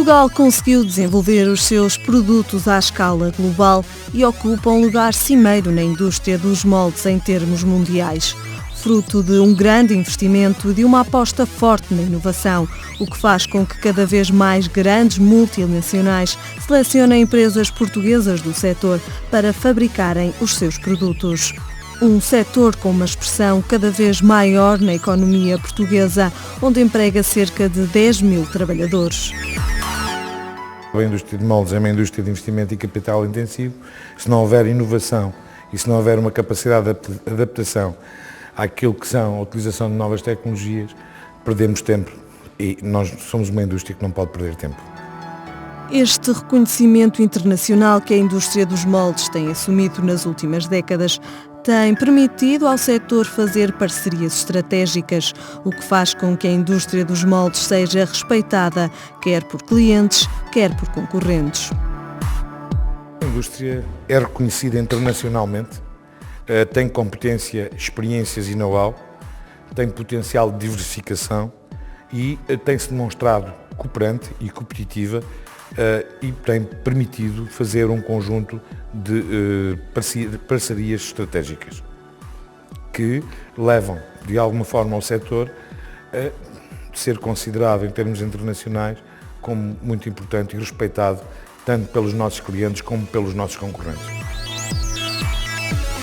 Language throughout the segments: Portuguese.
Portugal conseguiu desenvolver os seus produtos à escala global e ocupa um lugar cimeiro na indústria dos moldes em termos mundiais. Fruto de um grande investimento e de uma aposta forte na inovação, o que faz com que cada vez mais grandes multinacionais selecionem empresas portuguesas do setor para fabricarem os seus produtos. Um setor com uma expressão cada vez maior na economia portuguesa, onde emprega cerca de 10 mil trabalhadores. A indústria de moldes é uma indústria de investimento e capital intensivo. Se não houver inovação e se não houver uma capacidade de adaptação àquilo que são a utilização de novas tecnologias, perdemos tempo e nós somos uma indústria que não pode perder tempo. Este reconhecimento internacional que a indústria dos moldes tem assumido nas últimas décadas tem permitido ao setor fazer parcerias estratégicas, o que faz com que a indústria dos moldes seja respeitada, quer por clientes, quer por concorrentes. A indústria é reconhecida internacionalmente, tem competência, experiências e know-how, tem potencial de diversificação e tem-se demonstrado cooperante e competitiva e tem permitido fazer um conjunto de parcerias estratégicas que levam, de alguma forma, ao setor a ser considerado em termos internacionais como muito importante e respeitado tanto pelos nossos clientes como pelos nossos concorrentes.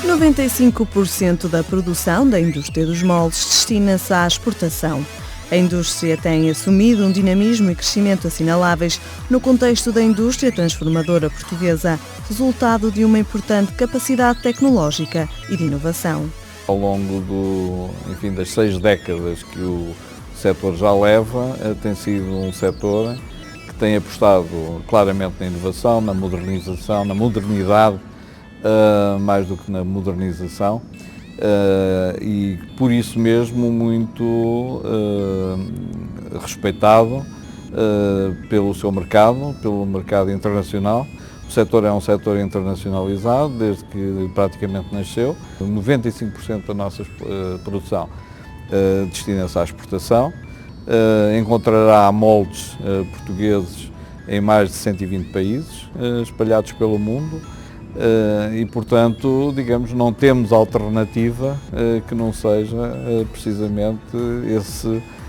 95% da produção da indústria dos moldes destina-se à exportação. A indústria tem assumido um dinamismo e crescimento assinaláveis no contexto da indústria transformadora portuguesa, resultado de uma importante capacidade tecnológica e de inovação. Ao longo das 6 décadas que o setor já leva, tem sido um setor que tem apostado claramente na inovação, na modernização, na modernidade, mais do que na modernização. E por isso mesmo muito respeitado pelo seu mercado, pelo mercado internacional. O setor é um setor internacionalizado desde que praticamente nasceu. 95% da nossa produção destina-se à exportação. Encontrará moldes portugueses em mais de 120 países, espalhados pelo mundo. E, portanto, digamos, não temos alternativa que não seja precisamente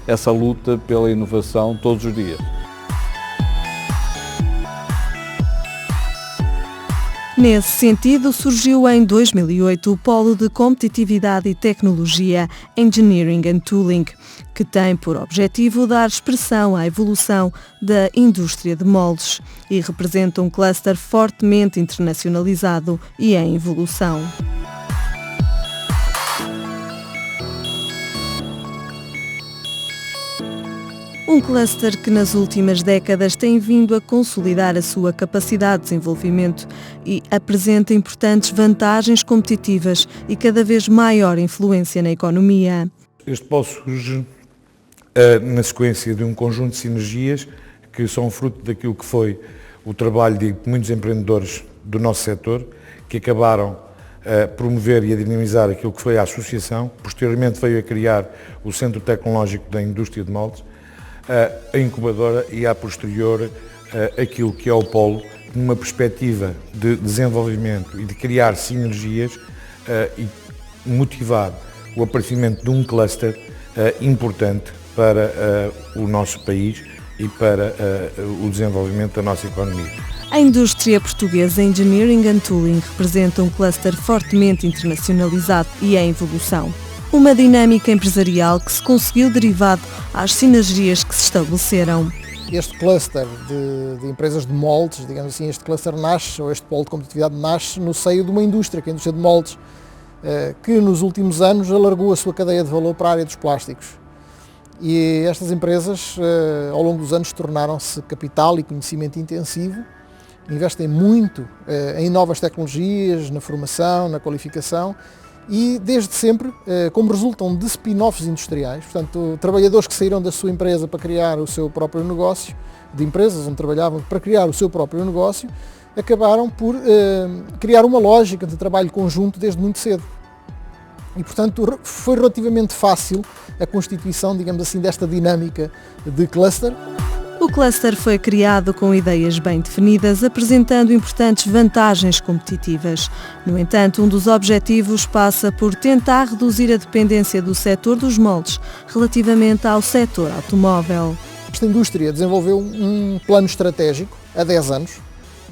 essa luta pela inovação todos os dias. Nesse sentido, surgiu em 2008 o Polo de Competitividade e Tecnologia Engineering and Tooling, que tem por objetivo dar expressão à evolução da indústria de moldes e representa um cluster fortemente internacionalizado e em evolução. Um cluster que nas últimas décadas tem vindo a consolidar a sua capacidade de desenvolvimento e apresenta importantes vantagens competitivas e cada vez maior influência na economia. Este polo surge na sequência de um conjunto de sinergias que são fruto daquilo que foi o trabalho de muitos empreendedores do nosso setor, que acabaram a promover e a dinamizar aquilo que foi a associação. Posteriormente veio a criar o Centro Tecnológico da Indústria de Moldes, a incubadora e, a posterior, aquilo que é o polo, numa perspectiva de desenvolvimento e de criar sinergias e motivar o aparecimento de um cluster importante para o nosso país e para o desenvolvimento da nossa economia. A indústria portuguesa Engineering and Tooling representa um cluster fortemente internacionalizado e em evolução. Uma dinâmica empresarial que se conseguiu derivado às sinergias que se estabeleceram. Este cluster de empresas de moldes, digamos assim, este cluster nasce, ou este polo de competitividade nasce no seio de uma indústria, que é a indústria de moldes, que nos últimos anos alargou a sua cadeia de valor para a área dos plásticos. E estas empresas, ao longo dos anos, tornaram-se capital e conhecimento intensivo, investem muito em novas tecnologias, na formação, na qualificação, e desde sempre, como resultam de spin-offs industriais, portanto, trabalhadores que saíram da sua empresa para criar o seu próprio negócio, de empresas onde trabalhavam para criar o seu próprio negócio, acabaram por criar uma lógica de trabalho conjunto desde muito cedo. E, portanto, foi relativamente fácil a constituição, digamos assim, desta dinâmica de cluster. O cluster foi criado com ideias bem definidas, apresentando importantes vantagens competitivas. No entanto, um dos objetivos passa por tentar reduzir a dependência do setor dos moldes relativamente ao setor automóvel. Esta indústria desenvolveu um plano estratégico há 10 anos,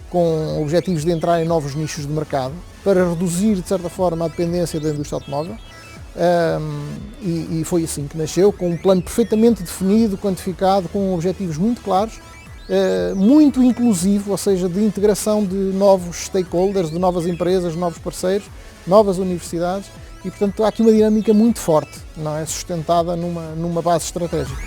com objetivos de entrar em novos nichos de mercado, para reduzir, de certa forma, a dependência da indústria automóvel. E foi assim que nasceu, com um plano perfeitamente definido, quantificado, com objetivos muito claros, muito inclusivo, ou seja, de integração de novos stakeholders, de novas empresas, novos parceiros, novas universidades, e portanto há aqui uma dinâmica muito forte, não é, sustentada numa base estratégica.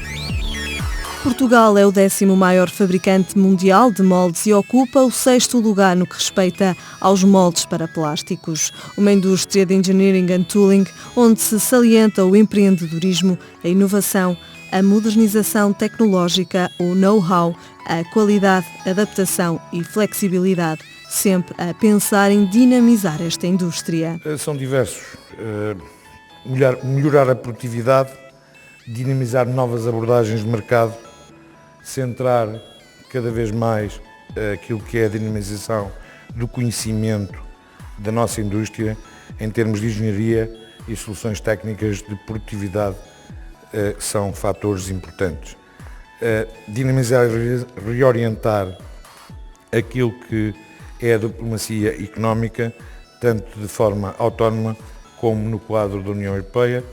Portugal é o 10º maior fabricante mundial de moldes e ocupa o 6º lugar no que respeita aos moldes para plásticos. Uma indústria de engineering and tooling onde se salienta o empreendedorismo, a inovação, a modernização tecnológica, o know-how, a qualidade, adaptação e flexibilidade, sempre a pensar em dinamizar esta indústria. São diversos. Melhorar a produtividade, dinamizar novas abordagens de mercado, centrar cada vez mais aquilo que é a dinamização do conhecimento da nossa indústria em termos de engenharia e soluções técnicas de produtividade são fatores importantes. Dinamizar e reorientar aquilo que é a diplomacia económica, tanto de forma autónoma como no quadro da União Europeia,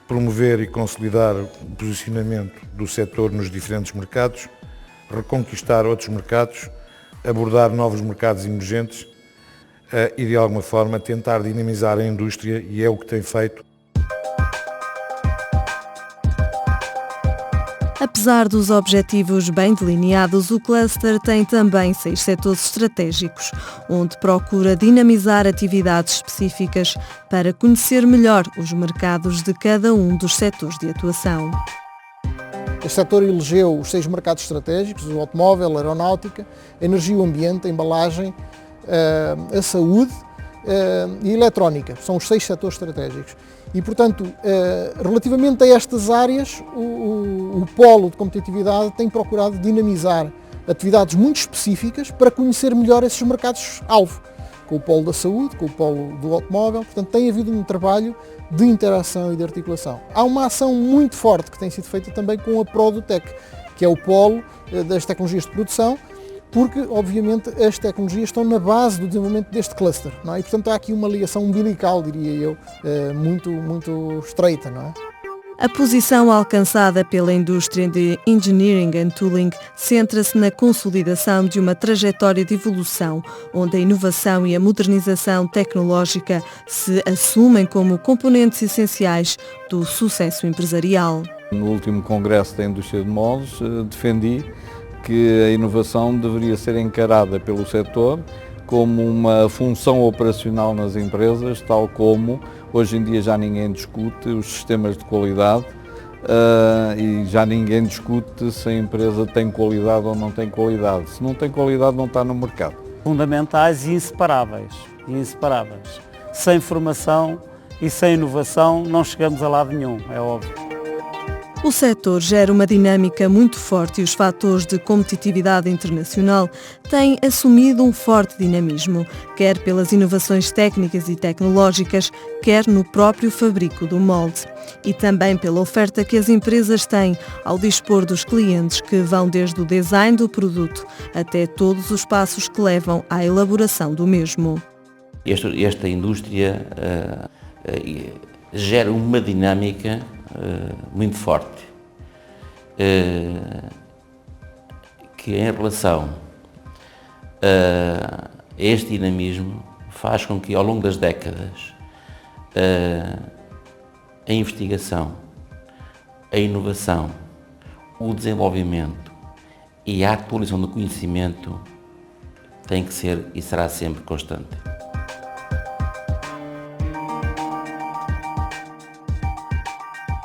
promover e consolidar o posicionamento do setor nos diferentes mercados, reconquistar outros mercados, abordar novos mercados emergentes e, de alguma forma, tentar dinamizar a indústria, e é o que tem feito. Apesar dos objetivos bem delineados, o cluster tem também 6 setores estratégicos, onde procura dinamizar atividades específicas para conhecer melhor os mercados de cada um dos setores de atuação. Este setor elegeu os 6 mercados estratégicos: o automóvel, a aeronáutica, a energia e o ambiente, a embalagem, a saúde e a eletrónica. São os 6 setores estratégicos. E, portanto, relativamente a estas áreas, o polo de competitividade tem procurado dinamizar atividades muito específicas para conhecer melhor esses mercados-alvo, com o polo da saúde, com o polo do automóvel. Portanto, tem havido um trabalho de interação e de articulação. Há uma ação muito forte que tem sido feita também com a Produtec, que é o polo das tecnologias de produção, porque, obviamente, as tecnologias estão na base do desenvolvimento deste cluster, não é? E, portanto, há aqui uma ligação umbilical, diria eu, muito estreita, não é? A posição alcançada pela indústria de Engineering and Tooling centra-se na consolidação de uma trajetória de evolução, onde a inovação e a modernização tecnológica se assumem como componentes essenciais do sucesso empresarial. No último Congresso da Indústria de Moldes, defendi que a inovação deveria ser encarada pelo setor como uma função operacional nas empresas, tal como hoje em dia já ninguém discute os sistemas de qualidade e já ninguém discute se a empresa tem qualidade ou não tem qualidade. Se não tem qualidade, não está no mercado. Fundamentais e inseparáveis. Sem formação e sem inovação não chegamos a lado nenhum, é óbvio. O setor gera uma dinâmica muito forte e os fatores de competitividade internacional têm assumido um forte dinamismo, quer pelas inovações técnicas e tecnológicas, quer no próprio fabrico do molde. E também pela oferta que as empresas têm ao dispor dos clientes, que vão desde o design do produto até todos os passos que levam à elaboração do mesmo. Esta indústria gera uma dinâmica muito forte, que em relação a este dinamismo faz com que ao longo das décadas a investigação, a inovação, o desenvolvimento e a atualização do conhecimento tem que ser e será sempre constante.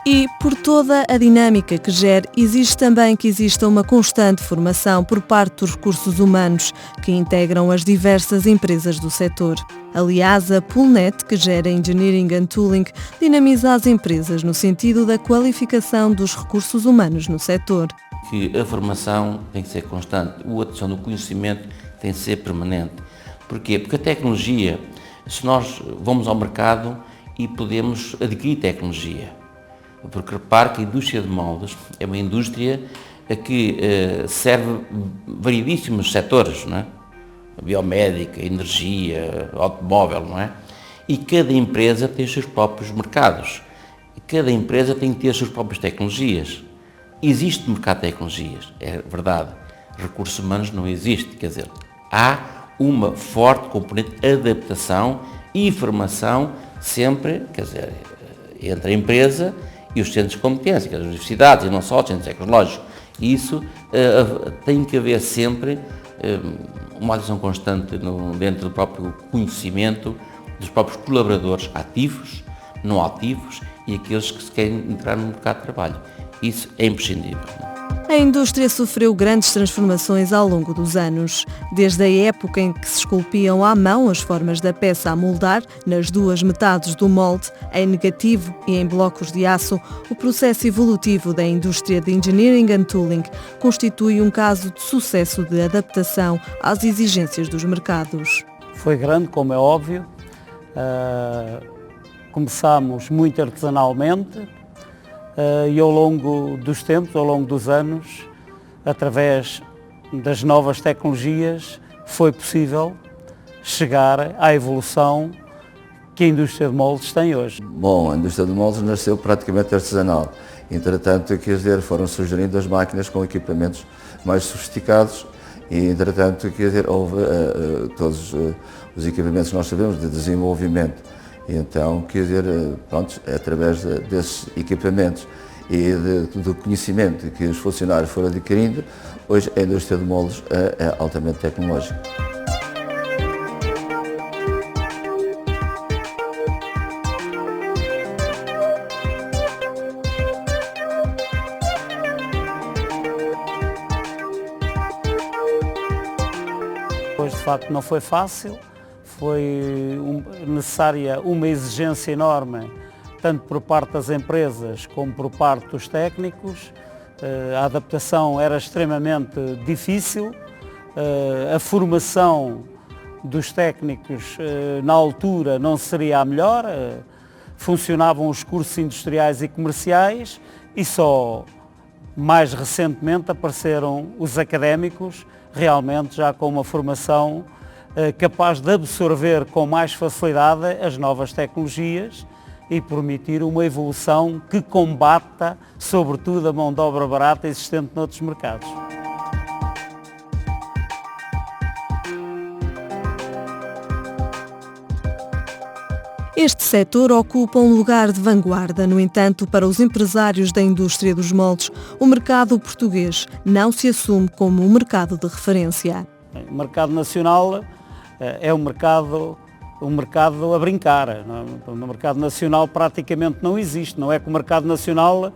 E, por toda a dinâmica que gera, exige também que exista uma constante formação por parte dos recursos humanos que integram as diversas empresas do setor. Aliás, a Poolnet, que gera Engineering and Tooling, dinamiza as empresas no sentido da qualificação dos recursos humanos no setor. que a formação tem que ser constante, a aquisição do conhecimento tem que ser permanente. Porquê? Porque a tecnologia, se nós vamos ao mercado e podemos adquirir tecnologia, porque repare que a indústria de moldes é uma indústria que serve variedíssimos setores, não é? Biomédica, energia, automóvel, não é? E cada empresa tem os seus próprios mercados, cada empresa tem que ter as suas próprias tecnologias. Existe mercado de tecnologias, é verdade, recursos humanos não existe, quer dizer, há uma forte componente de adaptação e formação sempre, quer dizer, entre a empresa e os centros de competência, as universidades e não só os centros tecnológicos. E isso tem que haver sempre uma atenção constante dentro do próprio conhecimento dos próprios colaboradores ativos, não ativos e aqueles que se querem entrar no mercado de trabalho. Isso é imprescindível. A indústria sofreu grandes transformações ao longo dos anos. Desde a época em que se esculpiam à mão as formas da peça a moldar, nas duas metades do molde, em negativo e em blocos de aço, o processo evolutivo da indústria de Engineering and Tooling constitui um caso de sucesso de adaptação às exigências dos mercados. Foi grande, como é óbvio. Começámos muito artesanalmente. E ao longo dos tempos, ao longo dos anos, através das novas tecnologias, foi possível chegar à evolução que a indústria de moldes tem hoje. Bom, a indústria de moldes nasceu praticamente artesanal. Entretanto, quer dizer, foram surgindo as máquinas com equipamentos mais sofisticados e, entretanto, quer dizer, houve todos os equipamentos que nós sabemos de desenvolvimento. E então, quer dizer, pronto, através desses equipamentos e do conhecimento que os funcionários foram adquirindo, hoje a indústria de moldes é altamente tecnológica. Hoje, de facto, não foi fácil. Foi necessária uma exigência enorme, tanto por parte das empresas como por parte dos técnicos. A adaptação era extremamente difícil, a formação dos técnicos na altura não seria a melhor, funcionavam os cursos industriais e comerciais e só mais recentemente apareceram os académicos, realmente já com uma formação capaz de absorver com mais facilidade as novas tecnologias e permitir uma evolução que combata, sobretudo, a mão de obra barata existente noutros mercados. Este setor ocupa um lugar de vanguarda. No entanto, para os empresários da indústria dos moldes, o mercado português não se assume como um mercado de referência. O mercado nacional é um mercado a brincar. O mercado nacional praticamente não existe. Não é que o mercado nacional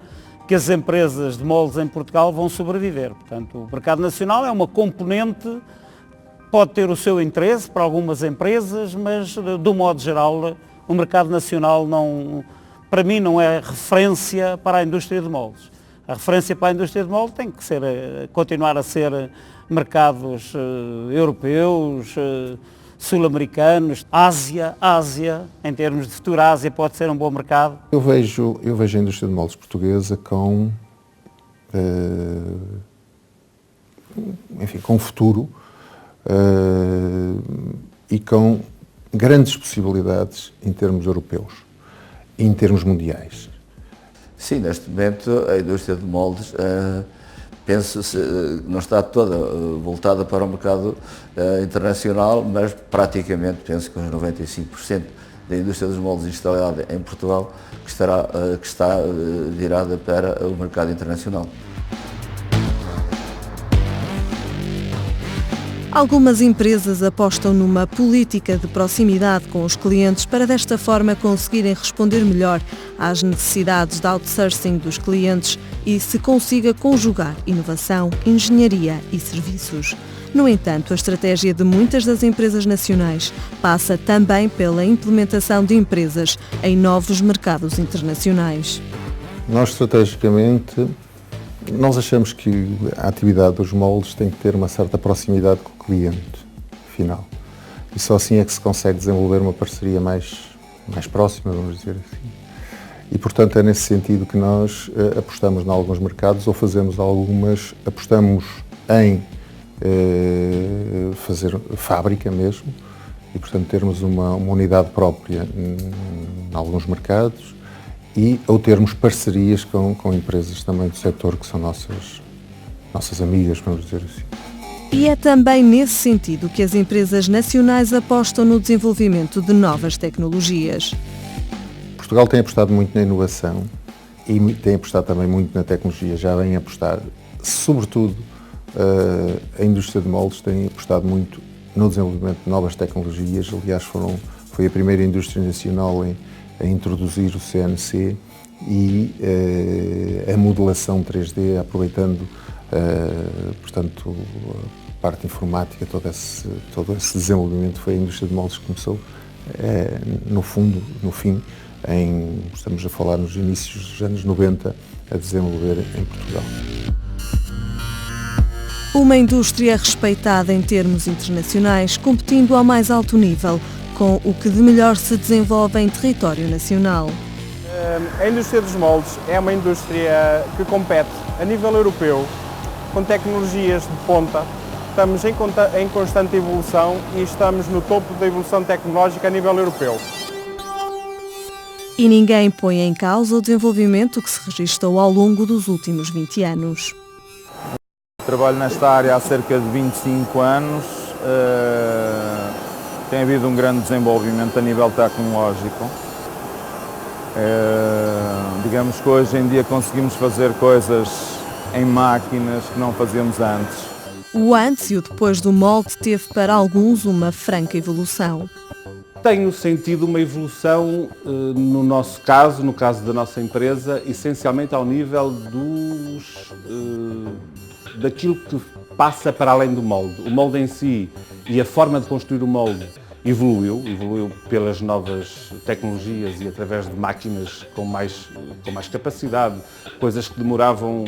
que as empresas de moldes em Portugal vão sobreviver. Portanto, o mercado nacional é uma componente, pode ter o seu interesse para algumas empresas, mas do modo geral o mercado nacional para mim não é referência para a indústria de moldes. A referência para a indústria de moldes tem que continuar a ser mercados europeus, sul-americanos, Ásia, em termos de futuro, a Ásia pode ser um bom mercado. Eu vejo a indústria de moldes portuguesa com um futuro e com grandes possibilidades em termos europeus e em termos mundiais. Sim, neste momento a indústria de moldes penso-se, não está toda voltada para o mercado internacional, mas praticamente penso que uns 95% da indústria dos moldes instalada em Portugal que está virada para o mercado internacional. Algumas empresas apostam numa política de proximidade com os clientes para desta forma conseguirem responder melhor às necessidades de outsourcing dos clientes e se consiga conjugar inovação, engenharia e serviços. No entanto, a estratégia de muitas das empresas nacionais passa também pela implementação de empresas em novos mercados internacionais. Nós, estrategicamente, Nós achamos que a atividade dos moldes tem que ter uma certa proximidade com o cliente final. E só assim é que se consegue desenvolver uma parceria mais próxima, vamos dizer assim. E, portanto, é nesse sentido que nós apostamos em alguns mercados ou apostamos em fazer fábrica mesmo e, portanto, termos uma unidade própria em alguns mercados ou termos parcerias com empresas também do setor que são nossas amigas, vamos dizer assim. E é também nesse sentido que as empresas nacionais apostam no desenvolvimento de novas tecnologias. Portugal tem apostado muito na inovação e tem apostado também muito na tecnologia, já vem a apostar, sobretudo a indústria de moldes tem apostado muito no desenvolvimento de novas tecnologias, aliás foi a primeira indústria nacional a introduzir o CNC e a modelação 3D, aproveitando, portanto, a parte informática, todo esse desenvolvimento foi a indústria de moldes que começou, no fim, estamos a falar nos inícios dos anos 90, a desenvolver em Portugal. Uma indústria respeitada em termos internacionais, competindo ao mais alto nível, com o que de melhor se desenvolve em território nacional. A indústria dos moldes é uma indústria que compete a nível europeu, com tecnologias de ponta. Estamos em constante evolução e estamos no topo da evolução tecnológica a nível europeu. E ninguém põe em causa o desenvolvimento que se registrou ao longo dos últimos 20 anos. Trabalho nesta área há cerca de 25 anos. Tem havido um grande desenvolvimento a nível tecnológico. Digamos que hoje em dia conseguimos fazer coisas em máquinas que não fazíamos antes. O antes e o depois do molde teve para alguns uma franca evolução. Tenho sentido uma evolução, no nosso caso, no caso da nossa empresa, essencialmente ao nível daquilo que passa para além do molde. O molde em si e a forma de construir o molde evoluiu pelas novas tecnologias e através de máquinas com mais capacidade, coisas que demoravam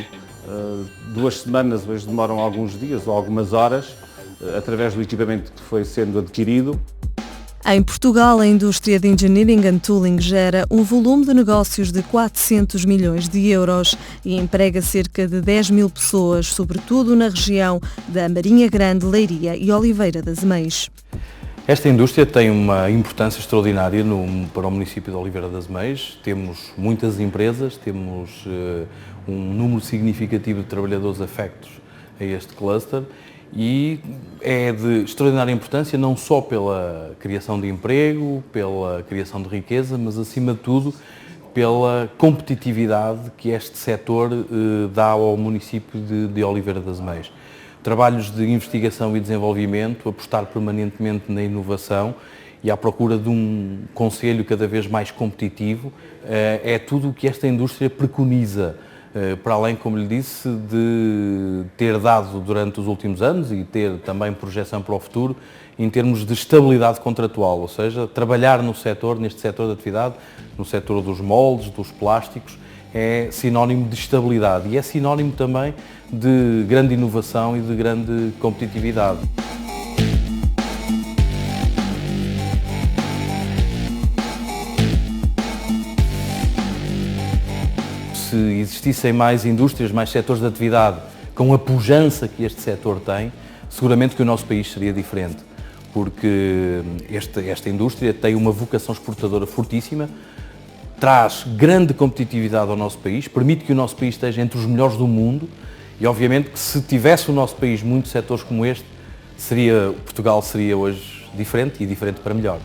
2 semanas, hoje demoram alguns dias ou algumas horas, através do equipamento que foi sendo adquirido. Em Portugal, a indústria de Engineering and Tooling gera um volume de negócios de 400 milhões de euros e emprega cerca de 10 mil pessoas, sobretudo na região da Marinha Grande, Leiria e Oliveira das Meias. Esta indústria tem uma importância extraordinária para o município de Oliveira das Meias. Temos muitas empresas, temos um número significativo de trabalhadores afectos a este cluster e é de extraordinária importância não só pela criação de emprego, pela criação de riqueza, mas acima de tudo pela competitividade que este setor dá ao município de Oliveira das Meias. Trabalhos de investigação e desenvolvimento, apostar permanentemente na inovação e à procura de um concelho cada vez mais competitivo, é tudo o que esta indústria preconiza, para além, como lhe disse, de ter dado durante os últimos anos e ter também projeção para o futuro em termos de estabilidade contratual, ou seja, trabalhar neste setor de atividade, no setor dos moldes, dos plásticos, é sinónimo de estabilidade e é sinónimo também de grande inovação e de grande competitividade. Se existissem mais indústrias, mais setores de atividade com a pujança que este setor tem, seguramente que o nosso país seria diferente, porque esta indústria tem uma vocação exportadora fortíssima, traz grande competitividade ao nosso país, permite que o nosso país esteja entre os melhores do mundo e, obviamente, que se tivesse o nosso país muitos setores como este, Portugal seria hoje diferente e diferente para melhor.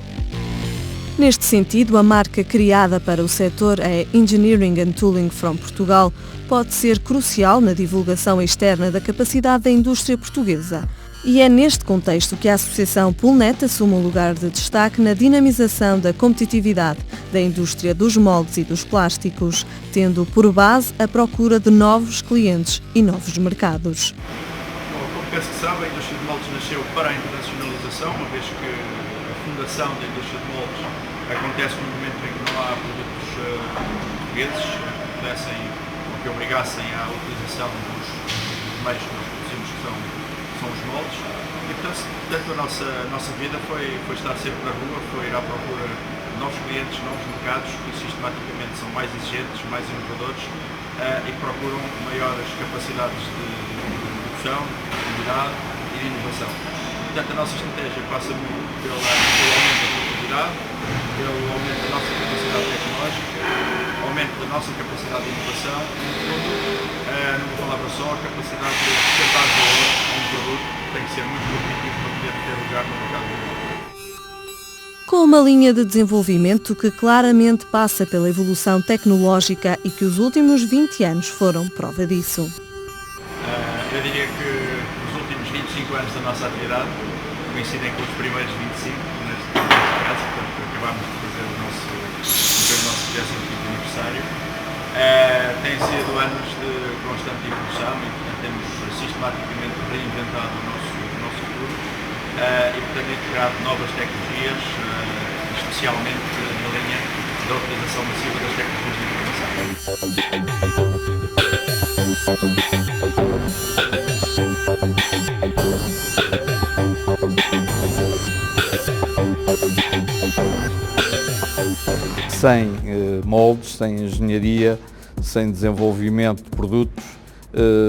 Neste sentido, a marca criada para o setor, a Engineering and Tooling from Portugal, pode ser crucial na divulgação externa da capacidade da indústria portuguesa. E é neste contexto que a Associação Poolnet assume um lugar de destaque na dinamização da competitividade da indústria dos moldes e dos plásticos, tendo por base a procura de novos clientes e novos mercados. Como penso que sabe, a indústria de moldes nasceu para a internacionalização, uma vez que a fundação da indústria de moldes acontece no momento em que não há produtos portugueses que pudessem que obrigassem à utilização dos meios que nós produzimos, que são os moldes. E portanto a nossa vida foi estar sempre na rua, foi ir à procura de novos clientes, novos mercados, que sistematicamente são mais exigentes, mais inovadores e que procuram maiores capacidades de produção, de produtividade e de inovação. Portanto, a nossa estratégia passa muito pelo aumento da produtividade, pelo aumento da nossa capacidade tecnológica, aumento da nossa capacidade de inovação e, no fundo, numa palavra só, a capacidade de acrescentar valor a um produto que tem que ser muito competitivo para poder ter lugar no mercado global. Com uma linha de desenvolvimento que claramente passa pela evolução tecnológica e que os últimos 20 anos foram prova disso. Eu diria que os últimos 25 anos da nossa atividade coincidem com os primeiros 25, neste caso, portanto acabámos de fazer o nosso 15º aniversário. Têm sido anos de constante evolução e portanto temos sistematicamente reinventado o nosso futuro e portanto integrado novas tecnologias, especialmente na linha da utilização massiva das tecnologias de informação. Sem moldes, sem engenharia, sem desenvolvimento de produtos,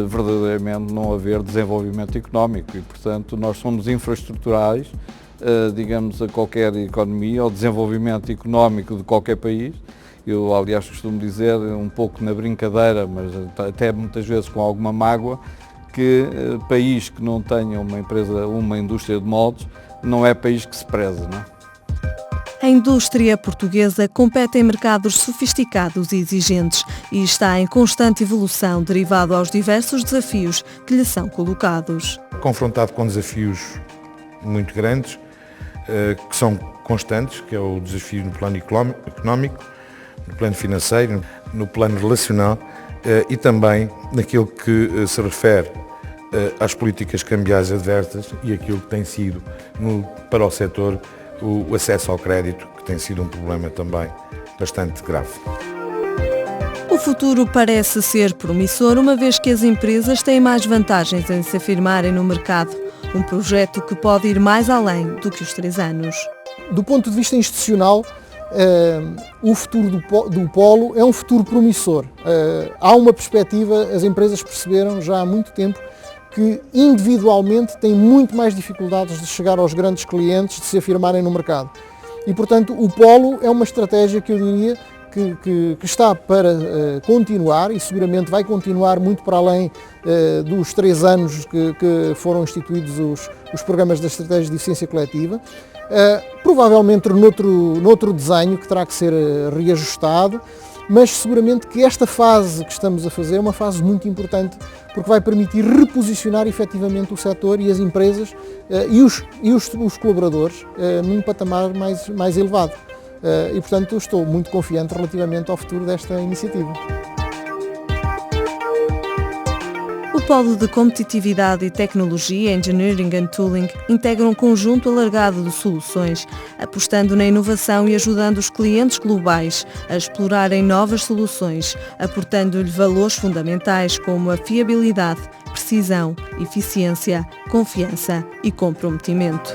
verdadeiramente não haver desenvolvimento económico e, portanto, nós somos infraestruturais, digamos, a qualquer economia ou desenvolvimento económico de qualquer país. Eu, aliás, costumo dizer, um pouco na brincadeira, mas até muitas vezes com alguma mágoa, que país que não tenha uma indústria de moldes não é país que se preza, não é? A indústria portuguesa compete em mercados sofisticados e exigentes e está em constante evolução derivado aos diversos desafios que lhe são colocados. Confrontado com desafios muito grandes, que são constantes, que é o desafio no plano económico, no plano financeiro, no plano relacional e também naquilo que se refere às políticas cambiais adversas e aquilo que tem sido para o setor o acesso ao crédito, que tem sido um problema também bastante grave. O futuro parece ser promissor, uma vez que as empresas têm mais vantagens em se afirmarem no mercado. Um projeto que pode ir mais além do que os 3 anos. Do ponto de vista institucional, o futuro do polo é um futuro promissor. Há uma perspectiva, as empresas perceberam já há muito tempo que individualmente têm muito mais dificuldades de chegar aos grandes clientes, de se afirmarem no mercado. E, portanto, o polo é uma estratégia que eu diria que está para continuar e seguramente vai continuar muito para além dos 3 anos que foram instituídos os programas das estratégias de eficiência coletiva. Provavelmente noutro desenho que terá que ser reajustado, mas seguramente que esta fase que estamos a fazer é uma fase muito importante porque vai permitir reposicionar efetivamente o setor e as empresas e os colaboradores num patamar mais elevado. E, portanto, estou muito confiante relativamente ao futuro desta iniciativa. O Polo de Competitividade e Tecnologia, Engineering and Tooling, integra um conjunto alargado de soluções, apostando na inovação e ajudando os clientes globais a explorarem novas soluções, aportando-lhe valores fundamentais como a fiabilidade, precisão, eficiência, confiança e comprometimento.